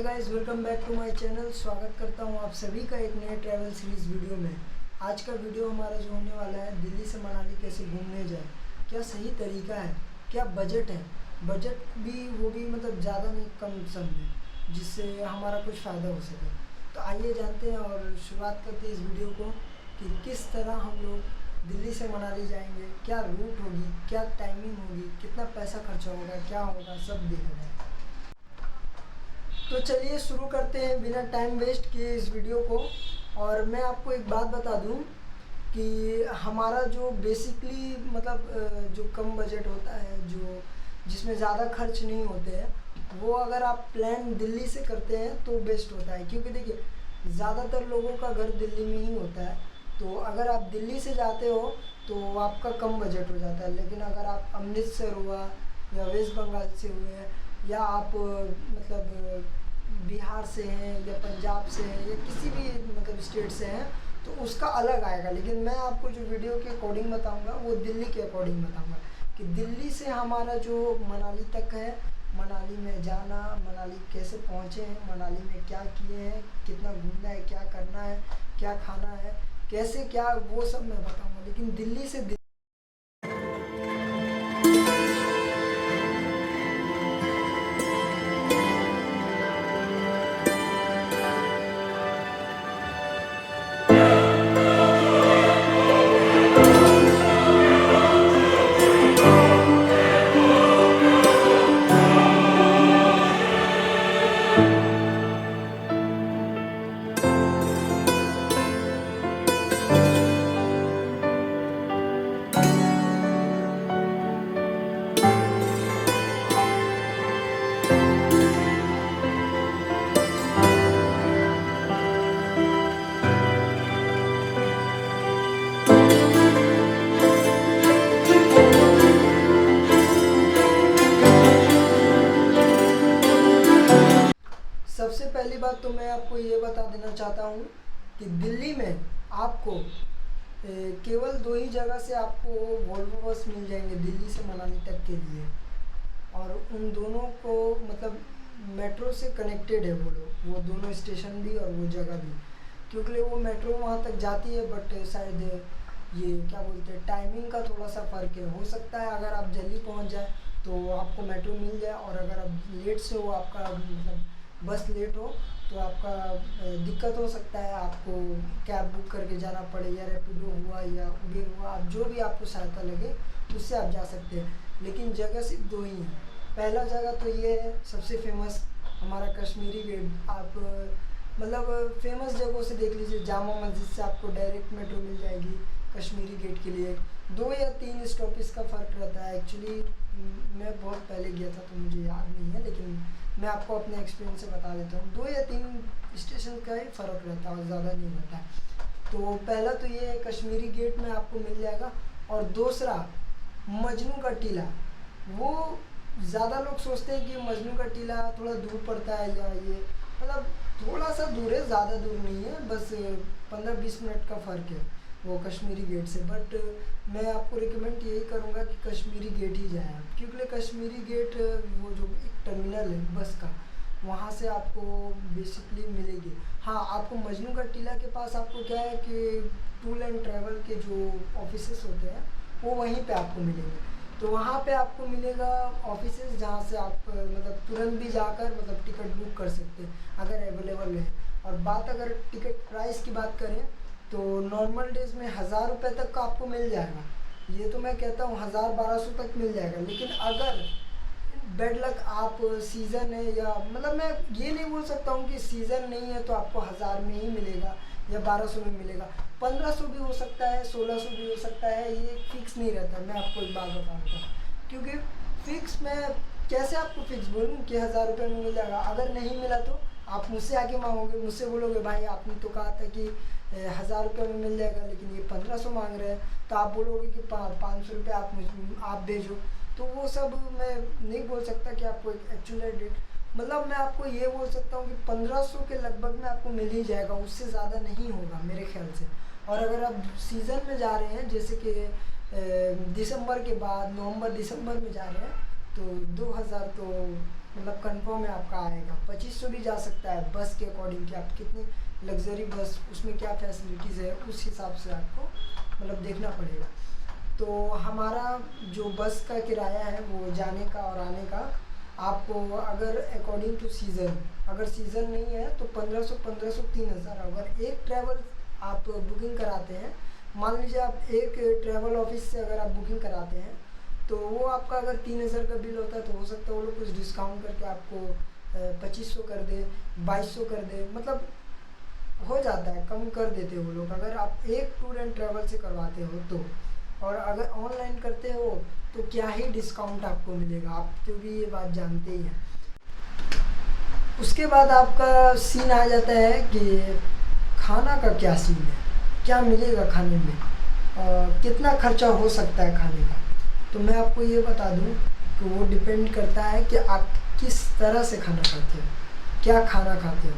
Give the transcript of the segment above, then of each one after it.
Hi guys, welcome back to my channel. स्वागत करता हूं आप सभी का एक नए ट्रैवल सीरीज़ वीडियो में। आज का वीडियो हमारा जो होने वाला है, दिल्ली से मनाली कैसे घूमने जाए, क्या सही तरीका है, क्या बजट है, बजट भी वो भी मतलब ज़्यादा नहीं कम सम में, जिससे हमारा कुछ फ़ायदा हो सके। तो आइए जानते हैं और शुरुआत करते हैं इस वीडियो को कि किस तरह हम लोग दिल्ली से मनाली जाएंगे, क्या रूट होगी, क्या टाइमिंग होगी, कितना पैसा खर्चा होगा, क्या होगा, सब देखना है। तो चलिए शुरू करते हैं बिना टाइम वेस्ट किए इस वीडियो को। और मैं आपको एक बात बता दूं कि हमारा जो बेसिकली मतलब जो कम बजट होता है, जो जिसमें ज़्यादा खर्च नहीं होते हैं, वो अगर आप प्लान दिल्ली से करते हैं तो बेस्ट होता है। क्योंकि देखिए, ज़्यादातर लोगों का घर दिल्ली में ही होता है। तो अगर आप दिल्ली से जाते हो तो आपका कम बजट हो जाता है। लेकिन अगर आप अमृतसर हुआ या वेस्ट बंगाल से हुए, या आप मतलब बिहार से हैं या पंजाब से हैं या किसी भी मतलब स्टेट से हैं, तो उसका अलग आएगा। लेकिन मैं आपको जो वीडियो के अकॉर्डिंग बताऊंगा वो दिल्ली के अकॉर्डिंग बताऊंगा कि दिल्ली से हमारा जो मनाली तक है, मनाली में जाना, मनाली कैसे पहुँचे हैं, मनाली में क्या किए हैं, कितना घूमना है, क्या करना है, क्या खाना है, कैसे क्या, वो सब मैं बताऊँगा। लेकिन दिल्ली से सबसे पहली बात तो मैं आपको ये बता देना चाहता हूँ कि दिल्ली में आपको केवल दो ही जगह से आपको वोल्वो बस मिल जाएंगे दिल्ली से मनाली तक के लिए। और उन दोनों को मतलब मेट्रो से कनेक्टेड है वो लोग, वो दोनों स्टेशन भी और वो जगह भी। क्योंकि वो मेट्रो वहाँ तक जाती है, बट शायद ये क्या बोलते हैं, टाइमिंग का थोड़ा सा फ़र्क है। हो सकता है अगर आप जल्दी पहुँच जाए तो आपको मेट्रो मिल जाए, और अगर आप लेट से हो, आपका मतलब बस लेट हो, तो आपका दिक्कत हो सकता है। आपको कैब बुक करके जाना पड़े, या रैपिडो हुआ या उबेर हुआ, आप जो भी आपको सहायता लगे उससे आप जा सकते हैं। लेकिन जगह सिर्फ दो ही हैं। पहला जगह तो ये है सबसे फेमस, हमारा कश्मीरी गेट। आप मतलब फेमस जगहों से देख लीजिए, जामा मस्जिद से आपको डायरेक्ट मेट्रो मिल जाएगी कश्मीरी गेट के लिए। 2 या 3 स्टॉपेज का फ़र्क रहता है। एक्चुअली मैं बहुत पहले गया था तो मुझे याद नहीं है, लेकिन मैं आपको अपने एक्सपीरियंस से बता देता हूँ। 2 या 3 स्टेशन का ही फ़र्क रहता है और ज़्यादा नहीं रहता है। तो पहला तो ये है, कश्मीरी गेट में आपको मिल जाएगा। और दूसरा मजनू का टीला। वो ज़्यादा लोग सोचते हैं कि मजनू का टीला थोड़ा दूर पड़ता है, या ये मतलब थोड़ा सा दूर है, ज़्यादा दूर नहीं है, बस 15-20 मिनट का फ़र्क है वो कश्मीरी गेट से। बट मैं आपको रिकमेंड यही करूँगा कि कश्मीरी गेट ही जाएँ आप। क्योंकि कश्मीरी गेट वो जो एक टर्मिनल है बस का, वहाँ से आपको बेसिकली मिलेगी। हाँ, आपको मजनू का टीला के पास आपको क्या है कि टूर एंड ट्रैवल के जो ऑफिसेस होते हैं वो वहीं पे आपको मिलेंगे। तो वहाँ पे आपको मिलेगा ऑफिसेस, जहाँ से आप मतलब तुरंत भी जाकर मतलब टिकट बुक कर सकते हैं अगर अवेलेबल है। और बात अगर टिकट प्राइस की बात करें तो नॉर्मल डेज़ में 1000 रुपये तक का आपको मिल जाएगा। ये तो मैं कहता हूँ 1000-1200 तक मिल जाएगा। लेकिन अगर बेड लक आप सीज़न है, या मतलब मैं ये नहीं बोल सकता हूँ कि सीज़न नहीं है तो आपको 1000 में ही मिलेगा या 1200 में मिलेगा। 1500 भी हो सकता है, 1600 भी हो सकता है, ये फिक्स नहीं रहता। मैं आपको एक बात बता देता हूँ, क्योंकि फिक्स मैं कैसे आपको फिक्स बोलूँ कि 1000 रुपये में मिल जाएगा। अगर नहीं मिला तो आप मुझसे आके मांगोगे, मुझसे बोलोगे भाई आपने तो कहा था कि 1000 रुपये में मिल जाएगा, लेकिन ये 1500 मांग रहे हैं। तो आप बोलोगे कि 500 रुपये आप भेजो। तो वो सब मैं नहीं बोल सकता कि आपको एक एक्चुअल डेट, मतलब मैं आपको ये बोल सकता हूँ कि 1500 के लगभग में आपको मिल ही जाएगा, उससे ज़्यादा नहीं होगा मेरे ख्याल से। और अगर आप सीज़न में जा रहे हैं, जैसे कि दिसंबर के बाद नवंबर दिसंबर में जा रहे हैं, तो 2000 तो मतलब कंफर्म है आपका आएगा। 2500 भी जा सकता है बस के अकॉर्डिंग कि आप कितनी लग्जरी बस, उसमें क्या फैसिलिटीज़ है, उस हिसाब से आपको मतलब देखना पड़ेगा। तो हमारा जो बस का किराया है वो जाने का और आने का आपको, अगर अकॉर्डिंग टू सीज़न, अगर सीज़न नहीं है तो 1500 3000। अगर एक ट्रैवल आप बुकिंग कराते हैं, मान लीजिए आप एक ट्रैवल ऑफिस से अगर आप बुकिंग कराते हैं, तो वो आपका अगर 3000 का बिल होता है तो हो सकता है वो लोग कुछ डिस्काउंट करके आपको 2500 कर दे, 2200 कर दे, मतलब हो जाता है, कम कर देते हैं वो लोग अगर आप एक टूर एंड ट्रैवल से करवाते हो तो। और अगर ऑनलाइन करते हो तो क्या ही डिस्काउंट आपको मिलेगा, आप तो भी ये बात जानते ही हैं। उसके बाद आपका सीन आ जाता है कि खाना का क्या सीन है, क्या मिलेगा खाने में, कितना खर्चा हो सकता है खाने का। तो मैं आपको ये बता दूं कि वो डिपेंड करता है कि आप किस तरह से खाना खाते हो, क्या खाना खाते हो।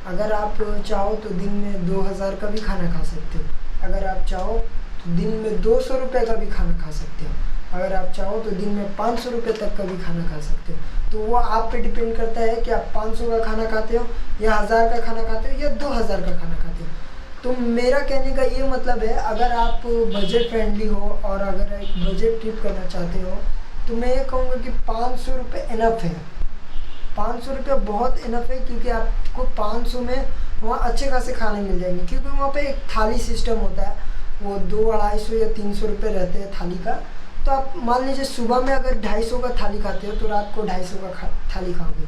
अगर आप चाहो तो दिन में 2000 का भी खाना खा सकते हो, अगर आप चाहो तो दिन में 200 रुपये का भी खाना खा सकते हो, अगर आप चाहो तो दिन में 500 रुपये तक का भी खाना खा सकते हो। तो वो आप पे डिपेंड करता है कि आप 500 का खाना खाते हो या 1000 का खाना खाते हो या 2000 का खाना खाते हो। तो मेरा कहने का ये मतलब है, अगर आप बजट फ्रेंडली हो और अगर एक बजट ट्रिप करना चाहते हो तो मैं ये कहूँगा कि 500 रुपये इनफ है। 500 रुपये बहुत इनफ है, क्योंकि आपको 500 में वहाँ अच्छे खासे खाने मिल जाएंगे, क्योंकि वहाँ पे एक थाली सिस्टम होता है, वो 200-250 या 300 रुपये रहते हैं थाली का। तो आप मान लीजिए सुबह में अगर 250 का थाली खाते हो तो रात को 250 का थाली खाओगे,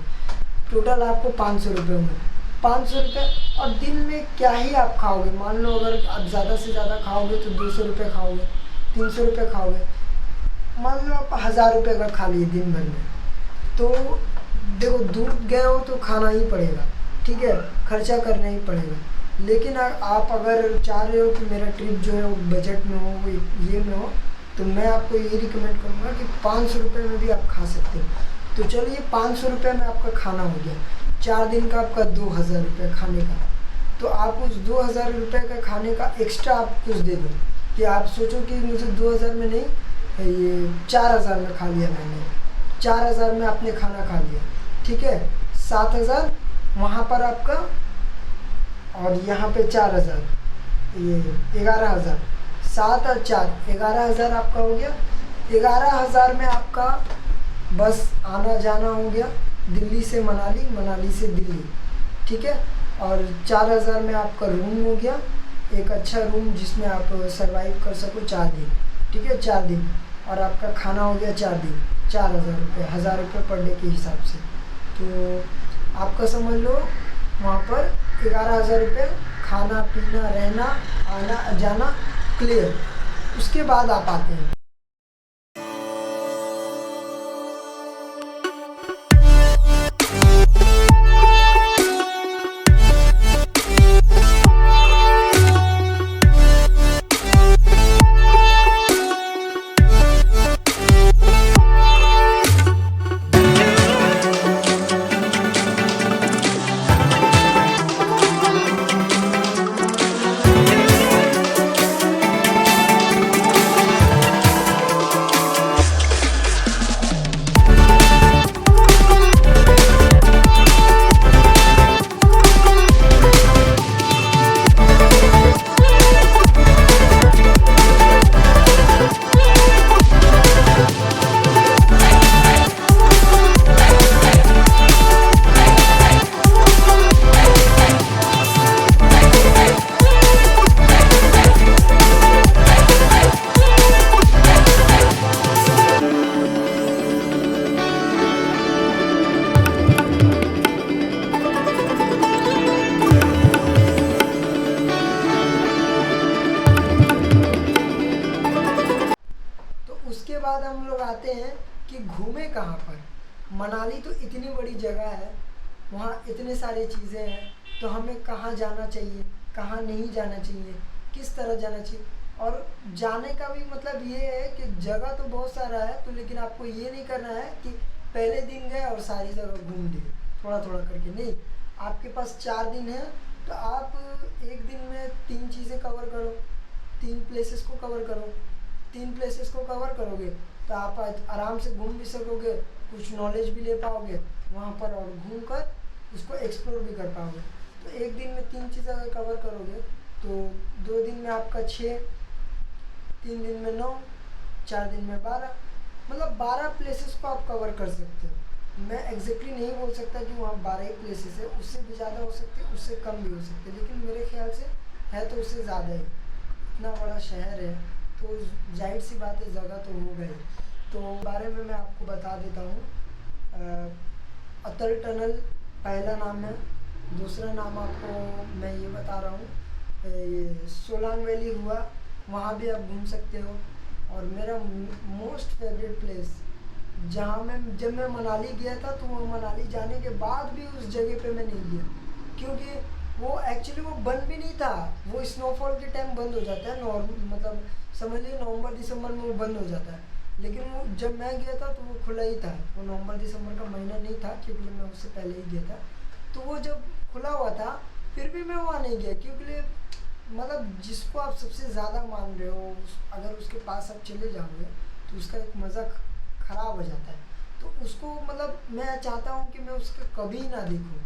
टोटल आपको 500 रुपये में 500 रुपये। और दिन में क्या ही आप खाओगे, मान लो अगर आप ज़्यादा से ज़्यादा खाओगे तो 200 रुपये खाओगे, 300 रुपये खाओगे, मान लो आप 1000 रुपये का खा लिए दिन भर में, तो देखो दूर गए हो तो खाना ही पड़ेगा, ठीक है, खर्चा करना ही पड़ेगा। लेकिन आप अगर चाह रहे हो कि मेरा ट्रिप जो है वो बजट में हो, वो ये में हो, तो मैं आपको ये रिकमेंड करूँगा कि 500 रुपये में भी आप खा सकते हो। तो चलिए 500 रुपये में आपका खाना हो गया, 4 दिन का आपका 2000 रुपये खाने का। तो आप उस 2000 रुपये का खाने का एक्स्ट्रा आप कुछ दे दो, कि आप सोचो कि मुझे 2000 में नहीं, ये 4000 में खा लिया मैंने, 4000 में आपने खाना खा लिया, ठीक है, 7000 वहाँ पर आपका, और यहाँ पे 4000, ये 11000, 7 और 4 11000 आपका हो गया। 11000 में आपका बस आना जाना हो गया, दिल्ली से मनाली, मनाली से दिल्ली, ठीक है। और 4000 में आपका रूम हो गया, एक अच्छा रूम जिसमें आप सरवाइव कर सको 4 दिन, ठीक है, 4 दिन। और आपका खाना हो गया 4 दिन, 4000 रुपये, 1000 रुपये पर डे के हिसाब से। तो आपका समझ लो वहाँ पर 11000 रुपये, खाना पीना रहना आना जाना क्लियर। उसके बाद आप आते हैं। उसके बाद हम लोग आते हैं कि घूमे कहाँ पर। मनाली तो इतनी बड़ी जगह है, वहाँ इतने सारे चीज़ें हैं, तो हमें कहाँ जाना चाहिए, कहाँ नहीं जाना चाहिए, किस तरह जाना चाहिए। और जाने का भी मतलब ये है कि जगह तो बहुत सारा है, तो लेकिन आपको ये नहीं करना है कि पहले दिन गए और सारी जगह घूम लिए थोड़ा थोड़ा करके, नहीं। आपके पास 4 दिन है, तो आप एक दिन में 3 चीज़ें कवर करो, 3 प्लेसेस को कवर करो। 3 प्लेसेस को कवर करोगे तो आप आराम से घूम भी सकोगे, कुछ नॉलेज भी ले पाओगे वहाँ पर और घूम कर उसको एक्सप्लोर भी कर पाओगे। तो एक दिन में 3 चीज़ अगर कवर करोगे तो 2 दिन में आपका 6, 3 दिन में 9, 4 दिन में 12, मतलब 12 प्लेसेस को आप कवर कर सकते हो। मैं एग्जैक्टली नहीं बोल सकता कि वहाँ 12 ही प्लेसेस है, उससे भी ज़्यादा हो सकते हैं, उससे कम भी हो सकते हैं, लेकिन मेरे ख्याल से है तो उससे ज़्यादा ही। इतना बड़ा शहर है तो जाहिर सी बात है जगह तो हो गई। तो बारे में मैं आपको बता देता हूँ। अटल टनल पहला नाम है। दूसरा नाम आपको मैं ये बता रहा हूँ, ये सोलांग वैली हुआ, वहाँ भी आप घूम सकते हो। और मेरा मोस्ट फेवरेट प्लेस जहाँ जब मैं मनाली गया था तो वो मनाली जाने के बाद भी उस जगह पे मैं नहीं गया, क्योंकि वो एक्चुअली वो बंद भी नहीं था। वो स्नोफॉल के टाइम बंद हो जाता है, मतलब समझ लीजिए नवंबर दिसंबर में वो बंद हो जाता है। लेकिन वो जब मैं गया था तो वो खुला ही था। वो नवंबर दिसंबर का महीना नहीं था, क्योंकि मैं उससे पहले ही गया था। तो वो जब खुला हुआ था फिर भी मैं वहाँ नहीं गया, क्योंकि मतलब जिसको आप सबसे ज़्यादा मान रहे हो अगर उसके पास आप चले जाओगे तो उसका एक मज़ा ख़राब हो जाता है। तो उसको मतलब मैं चाहता हूँ कि मैं उसका कभी ना देखूँ।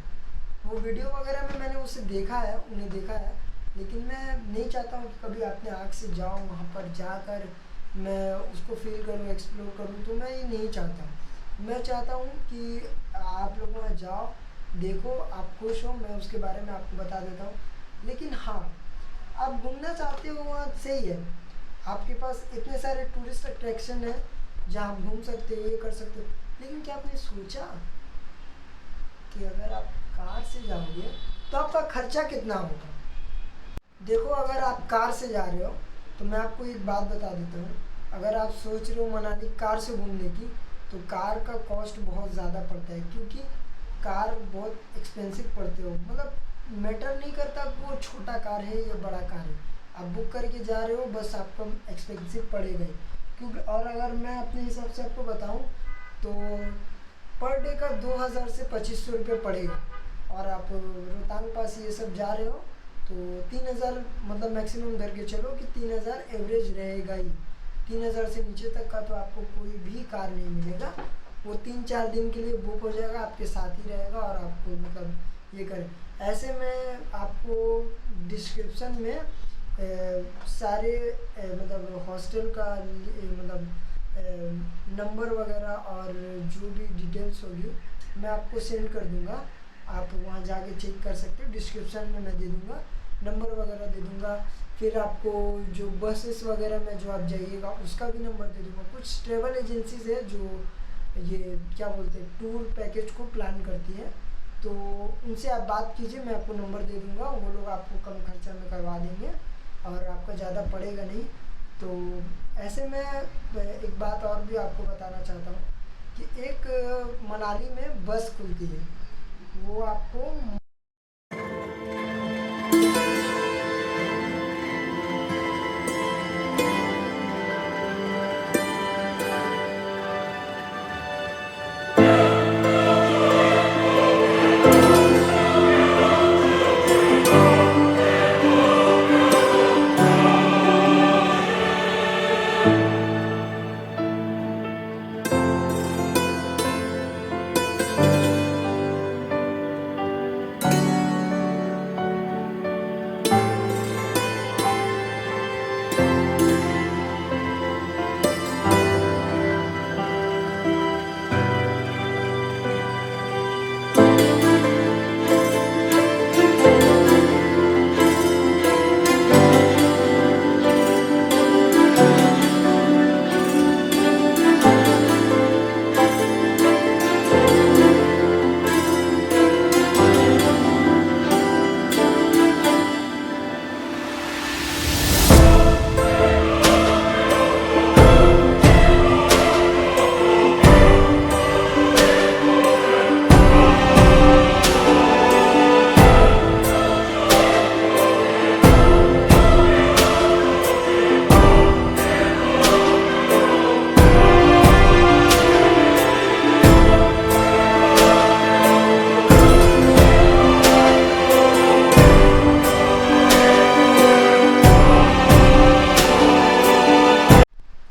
वो वीडियो वगैरह में मैंने उसे देखा है, उन्हें देखा है, लेकिन मैं नहीं चाहता हूँ कि कभी अपने आँख से जाऊँ वहाँ पर जाकर मैं उसको फील करूँ, एक्सप्लोर करूँ। तो मैं ये नहीं चाहता। मैं चाहता हूँ कि आप लोग वहाँ जाओ, देखो, आप खुश हो, मैं उसके बारे में आपको बता देता हूँ। लेकिन हाँ, आप घूमना चाहते हो वहाँ सही है, आपके पास इतने सारे टूरिस्ट अट्रैक्शन है जहाँ आप घूम सकते हो, ये कर सकते हो। लेकिन क्या आपने सोचा कि अगर आप कार से जाओगे तो आपका खर्चा कितना होगा? देखो, अगर आप कार से जा रहे हो तो मैं आपको एक बात बता देता हूँ। अगर आप सोच रहे हो मनाली कार से घूमने की, तो कार का कॉस्ट बहुत ज़्यादा पड़ता है, क्योंकि कार बहुत एक्सपेंसिव पड़ते हो। मतलब मैटर नहीं करता कि वो छोटा कार है या बड़ा कार है, आप बुक करके जा रहे हो, बस आपको एक्सपेंसिव पड़ेगा ही। क्योंकि और अगर मैं अपने हिसाब से आपको बताऊँ तो पर डे का 2000 से 2500 रुपये पड़ेगा। और आप रोहतांग पास ये सब जा रहे हो तो 3000, मतलब मैक्सिमम धर के चलो कि 3000 एवरेज रहेगा ही। 3000 से नीचे तक का तो आपको कोई भी कार नहीं मिलेगा। वो 3-4 दिन के लिए बुक हो जाएगा, आपके साथ ही रहेगा और आपको मतलब ये करें। ऐसे में आपको डिस्क्रिप्शन में सारे मतलब हॉस्टल का मतलब नंबर वगैरह और जो भी डिटेल्स होगी मैं आपको सेंड कर दूंगा। आप वहाँ जाके चेक कर सकते हो, डिस्क्रिप्शन में मैं दे दूंगा, नंबर वगैरह दे दूंगा। फिर आपको जो बसेस वगैरह में जो आप जाइएगा उसका भी नंबर दे दूंगा। कुछ ट्रेवल एजेंसीज है जो ये क्या बोलते हैं टूर पैकेज को प्लान करती है, तो उनसे आप बात कीजिए, मैं आपको नंबर दे दूंगा। वो लोग आपको कम खर्चा में करवा देंगे और आपका ज़्यादा पड़ेगा नहीं। तो ऐसे में एक बात और भी आपको बताना चाहता हूँ कि एक मनाली में बस खुलती है, वो आपको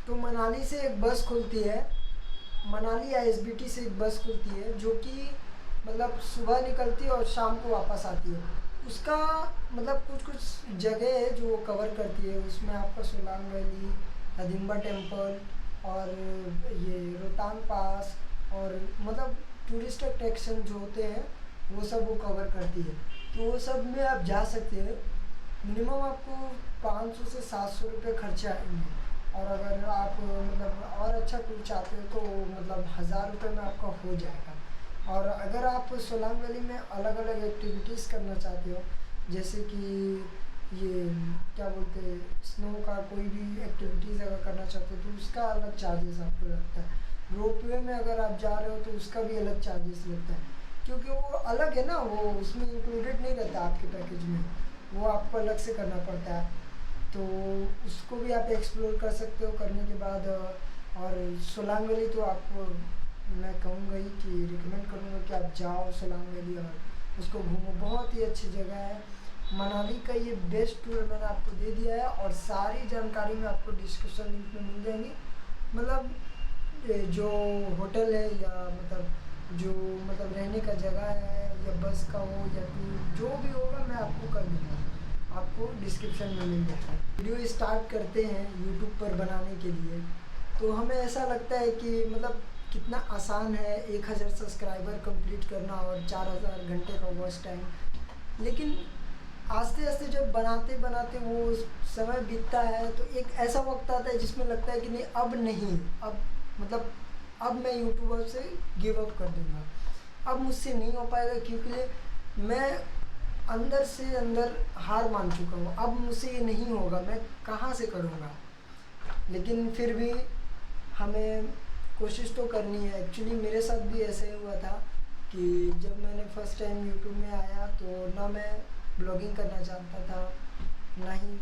तो मनाली से एक बस खुलती है मनाली आईएसबीटी से एक बस खुलती है जो कि मतलब सुबह निकलती है और शाम को वापस आती है। उसका मतलब कुछ कुछ जगह है जो वो कवर करती है, उसमें आपका सोलांग वैली, हदिम्बा टेम्पल और ये रोहतांग पास और मतलब टूरिस्ट अट्रैक्शन जो होते हैं वो सब वो कवर करती है। तो वो सब में आप जा सकते हैं। मिनिमम आपको 500 से 700 रुपये खर्चे आएंगे, और अगर आप मतलब और अच्छा टूर चाहते हो तो मतलब 1000 रुपये में आपका हो जाएगा। और अगर आप सोलांग वैली में अलग अलग एक्टिविटीज़ करना चाहते हो, जैसे कि ये क्या बोलते हैं, स्नो का कोई भी एक्टिविटीज़ अगर करना चाहते हो तो उसका अलग चार्जेस आपको लगता है। रोपवे में अगर आप जा रहे हो तो उसका भी अलग चार्जेस लगता है, क्योंकि वो अलग है ना, वो उसमें इंक्लूडेड नहीं रहता आपके पैकेज में, वो आपको अलग से करना पड़ता है। तो उसको भी आप एक्सप्लोर कर सकते हो करने के बाद। और सोलांग वैली तो आपको मैं कहूँगा ही कि रिकमेंड करूँगा कि आप जाओ सोलांग वैली और उसको घूमो, बहुत ही अच्छी जगह है। मनाली का ये बेस्ट टूर मैंने आपको दे दिया है, और सारी जानकारी में आपको डिस्क्रिप्शन लिंक में मिल जाएंगी। मतलब जो होटल है या मतलब जो मतलब रहने का जगह है या बस का हो या टूर जो भी होगा मैं आपको कर दूँगा, आपको डिस्क्रिप्शन में मिल जाएगा। वीडियो स्टार्ट करते हैं यूट्यूब पर बनाने के लिए, तो हमें ऐसा लगता है कि मतलब कितना आसान है 1000 सब्सक्राइबर कंप्लीट करना और 4000 घंटे का वॉच टाइम। लेकिन आस्ते आस्ते जब बनाते बनाते वो समय बीतता है तो एक ऐसा वक्त आता है जिसमें लगता है कि नहीं, अब नहीं, अब मतलब अब मैं यूट्यूबर से गिव अप कर दूँगा, अब मुझसे नहीं हो पाएगा, क्योंकि मैं अंदर से अंदर हार मान चुका हूँ। अब मुझसे ये नहीं होगा, मैं कहाँ से करूँगा। लेकिन फिर भी हमें कोशिश तो करनी है। एक्चुअली मेरे साथ भी ऐसे ही हुआ था कि जब मैंने फर्स्ट टाइम यूट्यूब में आया तो ना मैं ब्लॉगिंग करना जानता था, ना ही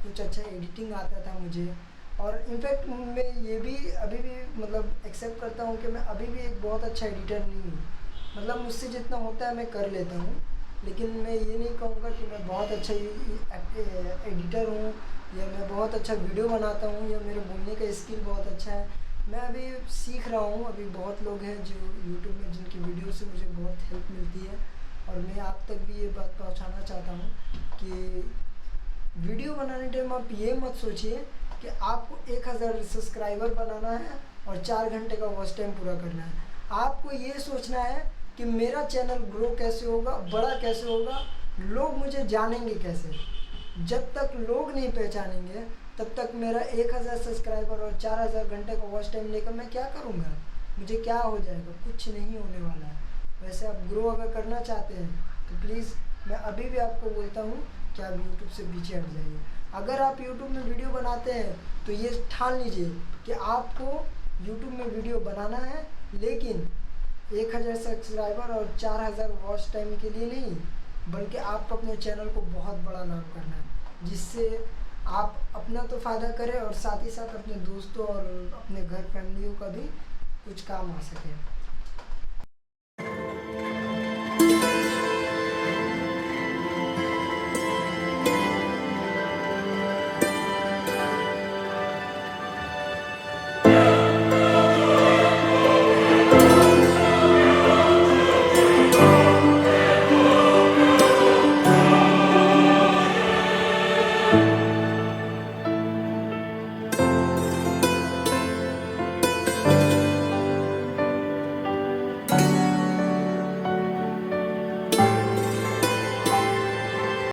कुछ अच्छा एडिटिंग आता था मुझे। और इनफैक्ट मैं ये भी अभी भी मतलब एक्सेप्ट करता हूँ कि मैं अभी भी एक बहुत अच्छा एडिटर नहीं हूँ। मतलब मुझसे जितना होता है मैं कर लेता हूँ, लेकिन मैं ये नहीं कहूँगा कि मैं बहुत अच्छा एडिटर हूँ या मैं बहुत अच्छा वीडियो बनाता हूँ या मेरे बोलने का स्किल बहुत अच्छा है। मैं अभी सीख रहा हूँ। अभी बहुत लोग हैं जो यूट्यूब में जिनकी वीडियो से मुझे बहुत हेल्प मिलती है, और मैं आप तक भी ये बात पहुँचाना चाहता हूँ कि वीडियो बनाने टाइम आप ये मत सोचिए कि आपको 1000 सब्सक्राइबर बनाना है और 4 घंटे का वॉच टाइम पूरा करना है। आपको ये सोचना है कि मेरा चैनल ग्रो कैसे होगा, बड़ा कैसे होगा, लोग मुझे जानेंगे कैसे। जब तक लोग नहीं पहचानेंगे तब तक मेरा 1000 सब्सक्राइबर और 4000 घंटे का वॉच टाइम लेकर मैं क्या करूँगा, मुझे क्या हो जाएगा, कुछ नहीं होने वाला है। वैसे आप ग्रो अगर करना चाहते हैं तो प्लीज़ मैं अभी भी आपको बोलता हूँ कि आप यूट्यूब से पीछे हट जाइए। अगर आप यूट्यूब में वीडियो बनाते हैं तो ये ठान लीजिए कि आपको यूट्यूब में वीडियो बनाना है, लेकिन 1000 सब्सक्राइबर और 4000 वॉच टाइम के लिए नहीं, बल्कि आपको अपने चैनल को बहुत बड़ा नाम करना है, जिससे आप अपना तो फ़ायदा करें और साथ ही साथ अपने दोस्तों और अपने घर फैमिलियों का भी कुछ काम आ सके।